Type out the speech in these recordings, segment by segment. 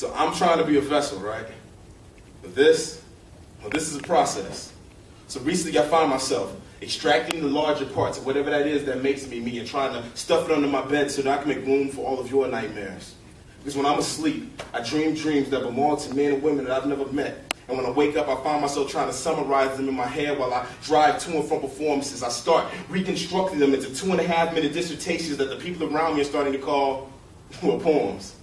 So I'm trying to be a vessel, right? But this is a process. So recently I found myself extracting the larger parts of whatever that is that makes me me and trying to stuff it under my bed so that I can make room for all of your nightmares. Because when I'm asleep, I dream dreams that belong to men and women that I've never met. And when I wake up, I find myself trying to summarize them in my head while I drive to and from performances. I start reconstructing them into 2.5-minute dissertations that the people around me are starting to call, well, poems.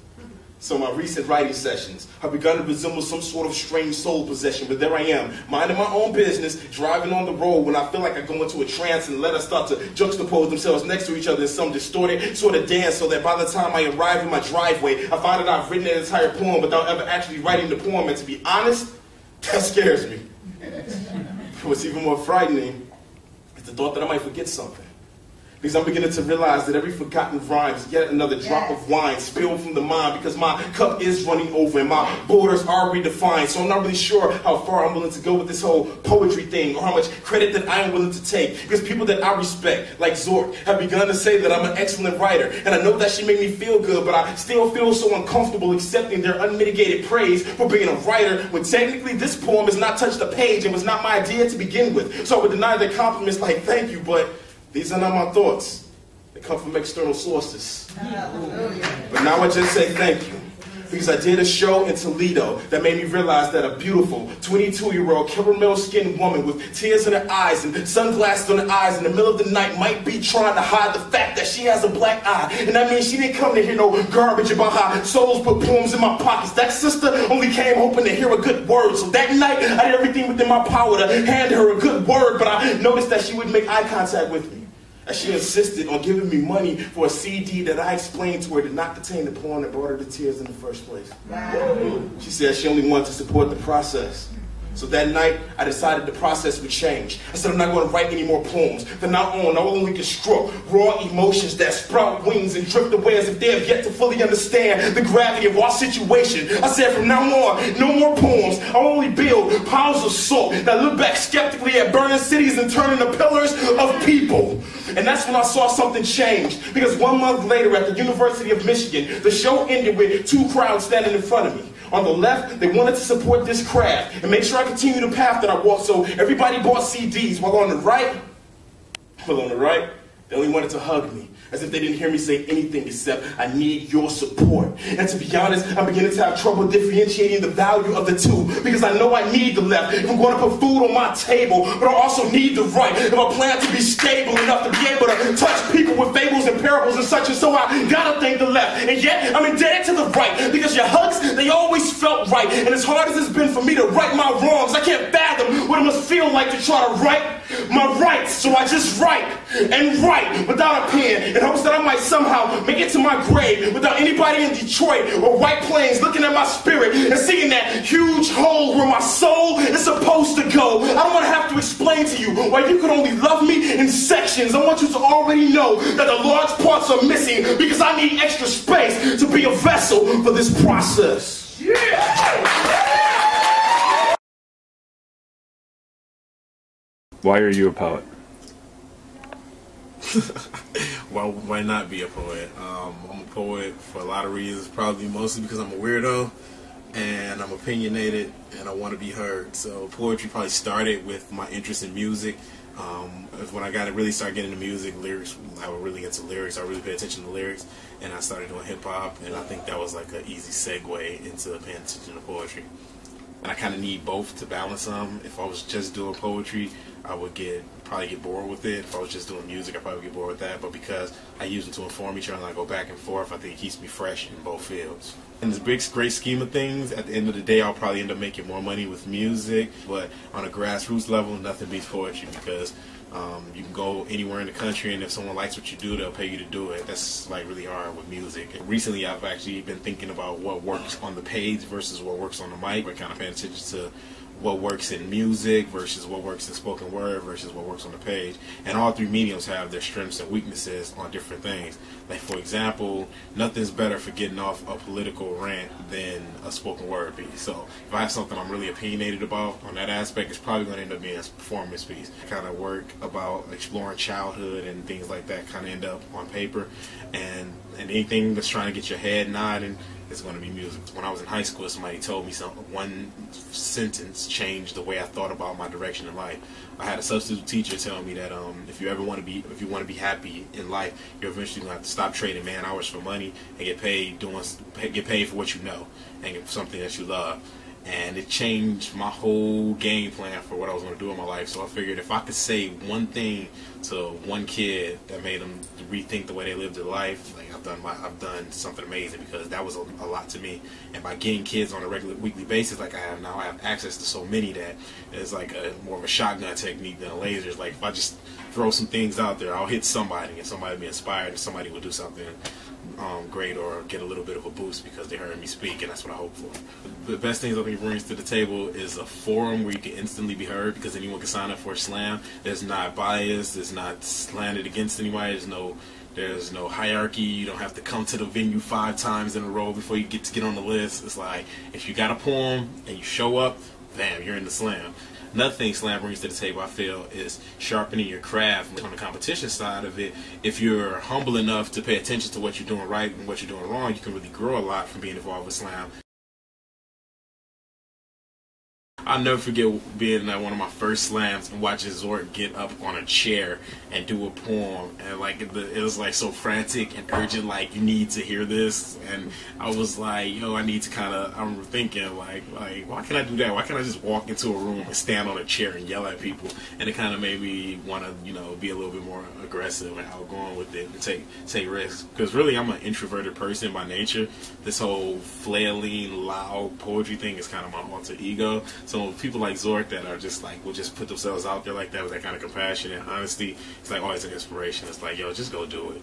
So my recent writing sessions have begun to resemble some sort of strange soul possession, but there I am, minding my own business, driving on the road when I feel like I go into a trance and letters start to juxtapose themselves next to each other in some distorted sort of dance, so that by the time I arrive in my driveway, I find that I've written an entire poem without ever actually writing the poem, and to be honest, that scares me. What's even more frightening is the thought that I might forget something. Because I'm beginning to realize that every forgotten rhyme is yet another drop of wine spilled from the mind, because my cup is running over and my borders are redefined. So I'm not really sure how far I'm willing to go with this whole poetry thing, or how much credit that I am willing to take. Because people that I respect, like Zork, have begun to say that I'm an excellent writer. And I know that she made me feel good, but I still feel so uncomfortable accepting their unmitigated praise for being a writer, when technically this poem has not touched a page and was not my idea to begin with. So I would deny their compliments like thank you, but these are not my thoughts. They come from external sources. But now I just say thank you. Because I did a show in Toledo that made me realize that a beautiful 22-year-old caramel-skinned woman with tears in her eyes and sunglasses on her eyes in the middle of the night might be trying to hide the fact that she has a black eye. And that means she didn't come to hear no garbage about how souls put poems in my pockets. That sister only came hoping to hear a good word. So that night, I did everything within my power to hand her a good word, but I noticed that she wouldn't make eye contact with me, as she insisted on giving me money for a CD that I explained to her did not contain the poem that brought her to tears in the first place. Wow. She said she only wanted to support the process. So that night, I decided the process would change. I said I'm not going to write any more poems. From now on, I will only construct raw emotions that sprout wings and drift away as if they have yet to fully understand the gravity of our situation. I said from now on, no more poems. I'll only build piles of salt that look back skeptically at burning cities and turn into pillars of people. And that's when I saw something change. Because 1 month later at the University of Michigan, the show ended with 2 crowds standing in front of me. On the left, they wanted to support this craft and make sure I continue the path that I walked, so everybody bought CDs. While on the right, they only wanted to hug me, as if they didn't hear me say anything except, I need your support. And to be honest, I'm beginning to have trouble differentiating the value of the two, because I know I need the left if I'm going to put food on my table, but I also need the right if I plan to be stable enough to be able to touch people with fables and parables and such, and so I gotta thank the left. And yet, I'm indebted to the right, because your hugs, they always felt right. And as hard as it's been for me to right my wrongs, I can't fathom what it must feel like to try to right my rights. So I just write and write without a pen, in hopes that I might somehow make it to my grave without anybody in Detroit or White Plains looking at my spirit and seeing that huge hole where my soul is supposed to go. I don't want to have to explain to you why you could only love me in sections. I want you to already know that the large parts are missing, because I need extra space to be a vessel for this process. Yeah! Why are you a poet? Well, why not be a poet? I'm a poet for a lot of reasons, probably mostly because I'm a weirdo and I'm opinionated and I want to be heard. So poetry probably started with my interest in music. When I got to really start getting into music, lyrics, I was really into lyrics. I really paid attention to lyrics, and I started doing hip hop, and I think that was like an easy segue into paying attention to poetry. And I kind of need both to balance them. If I was just doing poetry, I would probably get bored with it. If I was just doing music, I'd probably get bored with that. But because I use them to inform each other and I go back and forth, I think it keeps me fresh in both fields. In this big, great scheme of things, at the end of the day, I'll probably end up making more money with music. But on a grassroots level, nothing beats poetry, because you can go anywhere in the country, and if someone likes what you do, they'll pay you to do it. That's like really hard with music. And recently, I've actually been thinking about what works on the page versus what works on the mic. We're kind of paying attention to what works in music versus what works in spoken word versus what works on the page. And all 3 mediums have their strengths and weaknesses on different things. Like, for example, nothing's better for getting off a political rant than a spoken word piece. So if I have something I'm really opinionated about on that aspect, it's probably going to end up being a performance piece. I kind of work about exploring childhood and things like that kind of end up on paper. And anything that's trying to get your head nodding it's going to be music. When I was in high school, somebody told me one sentence changed the way I thought about my direction in life. I had a substitute teacher tell me that if you want to be happy in life, you're eventually going to have to stop trading man hours for money and get paid for what you know and get something that you love. And it changed my whole game plan for what I was going to do in my life. So I figured if I could say one thing to one kid that made them rethink the way they lived their life, like I've done something amazing, because that was a lot to me. And by getting kids on a regular weekly basis like I have now, I have access to so many that it's like more of a shotgun technique than a laser. It's like if I just throw some things out there, I'll hit somebody and somebody will be inspired and somebody will do something great or get a little bit of a boost because they heard me speak, and that's what I hope for. The best things I think it brings to the table is a forum where you can instantly be heard, because anyone can sign up for a slam. There's not bias, there's not slanted against anybody, there's no hierarchy. You don't have to come to the venue 5 times in a row before you get on the list. It's like, if you got a poem and you show up, bam, you're in the slam. Another thing slam brings to the table, I feel, is sharpening your craft. On the competition side of it, if you're humble enough to pay attention to what you're doing right and what you're doing wrong, you can really grow a lot from being involved with slam. I'll never forget being at one of my first slams and watching Zork get up on a chair and do a poem, and like it was like so frantic and urgent, like you need to hear this. And I was like, yo, I need to I'm thinking like why can't I do that? Why can't I just walk into a room and stand on a chair and yell at people? And it kind of made me want to be a little bit more aggressive and outgoing with it and take risks, because really I'm an introverted person by nature. This whole flailing loud poetry thing is kind of my alter ego. So people like Zork that are just like, will just put themselves out there like that with that kind of compassion and honesty, it's like always an inspiration. It's like, yo, just go do it.